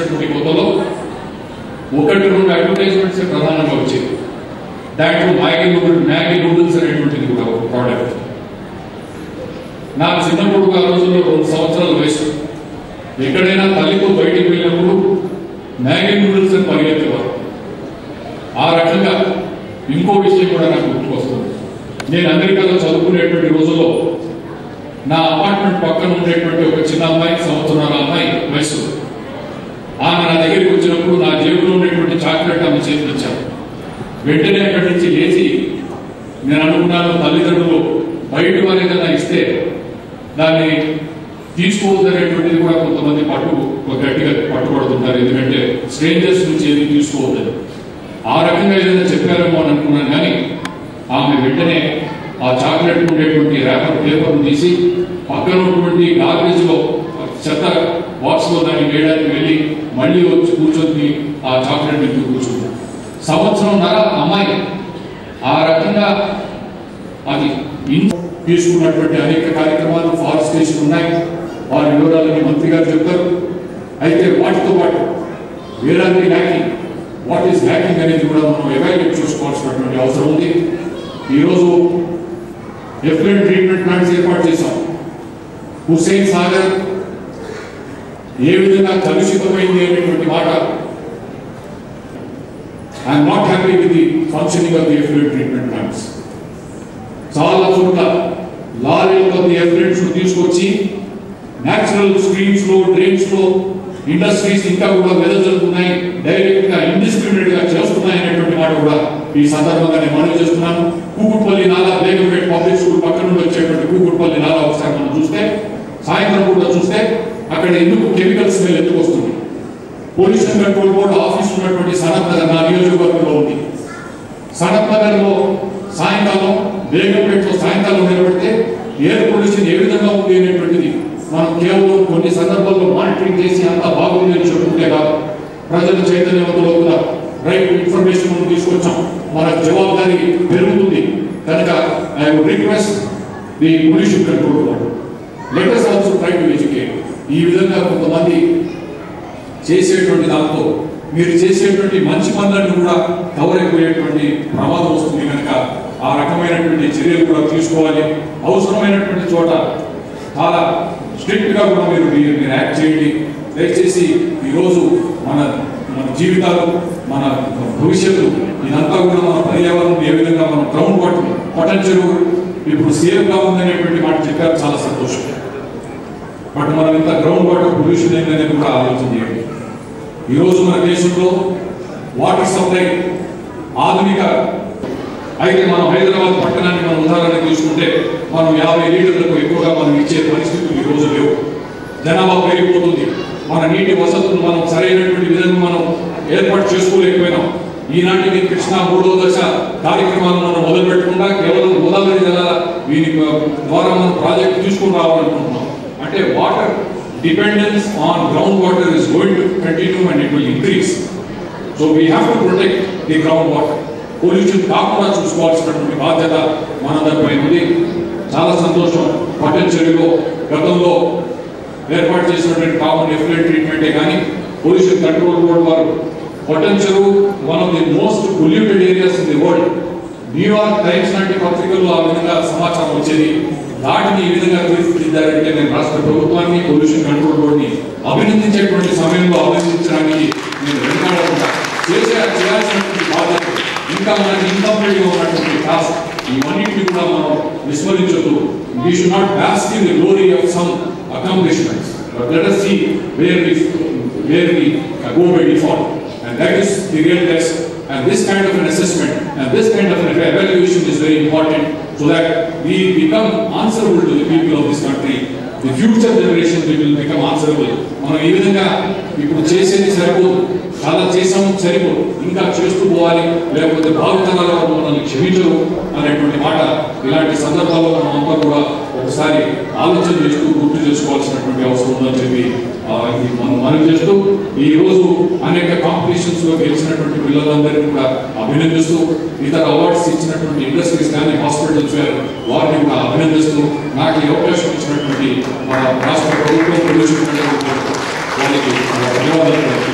చేసినటువంటి కొత్తలో 1-2 అడ్వర్టైజ్మెంట్స్ ప్రధానంగా వచ్చేది. దాంట్లో మ్యాగీ నూడిల్స్ అనేటువంటిది కూడా ఒక ప్రోడక్ట్. నా చిన్నప్పుడు ఆ రోజుల్లో 2 సంవత్సరాల వయసు, ఎక్కడైనా తల్లితో బయటికి వెళ్ళినప్పుడు మ్యాగీ నూడిల్స్ అని పరిగెత్తేవారు. ఆ రకంగా ఇంకో విషయం కూడా నాకు గుర్తుకొస్తుంది. నేను అమెరికాలో చదువుకునేటువంటి రోజుల్లో నా అపార్ట్మెంట్ పక్కన ఉండేటువంటి ఒక చిన్న అమ్మాయి, సంవత్సరాల అమ్మాయి వయసు, ఆమె నా దగ్గరికి వచ్చినప్పుడు నా జేబులో ఉండేటువంటి చాక్లెట్ ఆమె చేతికి ఇచ్చాను. వెంటనే అక్కడి నుంచి లేచి నేను అనుకున్నాను, తల్లిదండ్రులు బయట వారి కన్నా ఇస్తే దాన్ని తీసుకోవద్దనేటువంటిది కూడా కొంతమంది గట్టిగా పట్టుబడుతుంటారు. ఎందుకంటే స్ట్రేంజర్స్ నుంచి ఏది తీసుకోవద్దని. ఆ రకంగా ఏదైనా చెప్పారేమో అని అనుకున్నాను. కానీ ఆమె వెంటనే ఆ చాక్లెట్ ఉండేటువంటి ర్యాపర్ పేపర్ను తీసి పక్కన ఉన్నటువంటి గార్బేజ్ లో చెత్త బాక్స్ లో దాన్ని వేయడానికి వెళ్ళి మళ్ళీ వచ్చి కూర్చొని ఆ చాక్లెట్ ఇంటికి కూర్చుంది. సంవత్సరంన్నర అమ్మాయి ఆ రకంగా అది తీసుకున్నటువంటి అనేక కార్యక్రమాలు ఫారెస్టేషన్ ఉన్నాయి. వారి వివరాలని మంత్రి గారు చెప్తారు. అయితే వాటితో పాటు వేరాంటి ల్యాకింగ్, వాట్ ఈస్ ల్యాకింగ్ అనేది కూడా మనం ఎవాల్యుయేట్ చేసుకోవాల్సినటువంటి అవసరం ఉంది. ఈరోజు ఎఫ్లెంట్ ట్రీట్మెంట్ ప్లాంట్స్ ఏర్పాటు చేశాం. హుస్సేన్ సాగర్ ఏ విధంగా కలుషితమైంది అనేటువంటి మాట, I'm not happy with the functioning of the effluent treatment plants. చాలా చోట్ల లారీలతో ఎఫ్లెంట్స్ తీసుకొచ్చి న్యాచురల్ స్ట్రీమ్స్ లో, డ్రైన్స్ లో ఇండస్ట్రీస్ ఇంకా కూడా వెదజల్లుతున్నాయి, డైరెక్ట్ గా ఇండిస్క్రిమినేట్ గా చేస్తున్నాయి అనేటువంటి మాట కూడా ఈ సందర్భంగా నేను మనవి చేస్తున్నాను. కూకుట్పల్లి నాలా, బేగంపేట పబ్లిక్ స్కూల్ పక్కన నుండి వచ్చేటువంటి కూకుట్పల్లి నాలా ఒకసారి మనం చూస్తే, సాయంత్రం కూడా చూస్తే అక్కడ ఎందుకు కెమికల్ స్మెల్ ఎందుకు వస్తుంది? పొల్యూషన్ కంట్రోల్ బోర్డు ఆఫీస్ ఉన్నటువంటి సనత్ నగర్ నా నియోజకవర్గంలో ఉంది. సనత్ నగర్ లో సాయంకాలం, బేగంపేటలో సాయంకాలం నిలబడితే ఎయిర్ పొల్యూషన్ ఏ విధంగా ఉంది అనేటువంటిది మనం కేవలం కొన్ని సందర్భాల్లో మానిటరింగ్ చేసి అంతా బాగుంది అని చెప్పుకుంటే కాదు, ప్రజల చైతన్యవంతులు రైట్ ఇన్ఫర్మేషన్ మనం తీసుకొచ్చాం. మన జవాబుదారీ పెరుగుతుంది కనుక I would request the pollution control board, let us also try to educate. ఈ విధంగా కొంతమంది చేసేటువంటి దాంతో మీరు చేసేటువంటి మంచి పనులను కూడా కవర్ అయిపోయేటువంటి ప్రమాదం వస్తుంది. కనుక ఆ రకమైనటువంటి చర్యలు కూడా తీసుకోవాలి. అవసరమైనటువంటి చోట చాలా స్ట్రిక్ట్ గా కూడా మీరు యాక్ట్ చేయండి. దయచేసి ఈరోజు మన జీవితాలు, మన భవిష్యత్తు ఇదంతా కూడా మన పర్యావరణం ఏ విధంగా మనం గ్రౌండ్ వాటర్ పొటెన్షియల్ ఇప్పుడు సేఫ్ గా ఉందనేటువంటి మాట చెప్పారు, చాలా సంతోషం. బట్ మనం ఇంత గ్రౌండ్ వాటర్ పొల్యూషన్ ఏంటనేది కూడా ఆలోచన చేయండి. ఈరోజు మన దేశంలో వాటర్ సప్లై ఆధునిక అయితే మనం హైదరాబాద్ పట్టణాన్ని మనం ఉదాహరణ తీసుకుంటే మనం 50 లీటర్లకు ఎక్కువగా మనం ఇచ్చే పరిస్థితులు ఈరోజు లేవు. జనాభా పెరిగిపోతుంది. మన నీటి వసతులు మనం సరైనటువంటి విధంగా మనం ఏర్పాటు చేసుకోలేకపోయినాం. ఈనాటికి కృష్ణా 3వ దశ కార్యక్రమాలను మనం మొదలు పెట్టకుండా కేవలం గోదావరి జలాల వీరి ద్వారా మనం ప్రాజెక్టు తీసుకుని రావాలనుకుంటున్నాం. అంటే water dependence on ground water is going to continue and it will increase. So we have to protect the ground water. Pollution కాకుండా చూసుకోవాల్సినటువంటి బాధ్యత మనందరిపై ఉంది. చాలా సంతోషం. పొటెన్షియల్లో గతంలో ఏర్పాటు చేసినటువంటి కామన్ ఎఫ్లెంట్ ట్రీట్మెంటే కానీ పొల్యూషన్ కంట్రోల్ బోర్డు వారు potential one of the most polluted areas in the world, New York times లాంటి పత్రికల్లో ఆ విధంగా సమాచారం వచ్చేది. దాటిని ఈ విధంగా తీర్చిదిద్దారంటే నేను రాష్ట్ర ప్రభుత్వాన్ని, పొల్యూషన్ కంట్రోల్ బోర్డుని అభినందించేటువంటి సమయంలో అభినందించడానికి నేను వెనుకాడకుండా చేయాల్సినటువంటి బాధ్యత ఇంకా మనకి ఇన్కంప్లీట్ గా ఉన్నటువంటి టాస్క్ ఇవన్నింటినీ కూడా మనం విస్మరించొద్దు. We should not bask in the glory of some accomplishments, but let us see where we go by default, and that is the real test. And this kind of an assessment and this kind of an evaluation is very important so that we become answerable to the people of this country. The future generation will become answerable. మనం ఈ విధంగా ఇప్పుడు చేసేది సరిపోదు, చాలా చేసాము సరిపోదు, ఇంకా చేస్తూ పోవాలి, లేకపోతే భావితరాల వారు మనల్ని క్షమించరు అనేటువంటి మాట ఇలాంటి సందర్భాల్లో మనం అంతా కూడా ఒకసారి ఆలోచన చేస్తూ గుర్తు చేసుకోవాల్సినటువంటి అవసరం ఉందని చెప్పి మనం చేస్తూ ఈ రోజు అనేక కాంపిటీషన్స్ లో గెలిచినటువంటి పిల్లలందరినీ కూడా అభినందిస్తూ, ఇతర అవార్డ్స్ ఇచ్చినటువంటి ఇండస్ట్రీస్ కానీ హాస్పిటల్స్ వారిని కూడా అభినందిస్తూ, నాకు ఈ అవకాశం ఇచ్చినటువంటి రాష్ట్ర ప్రభుత్వం వాళ్ళకి ధన్యవాదాలు.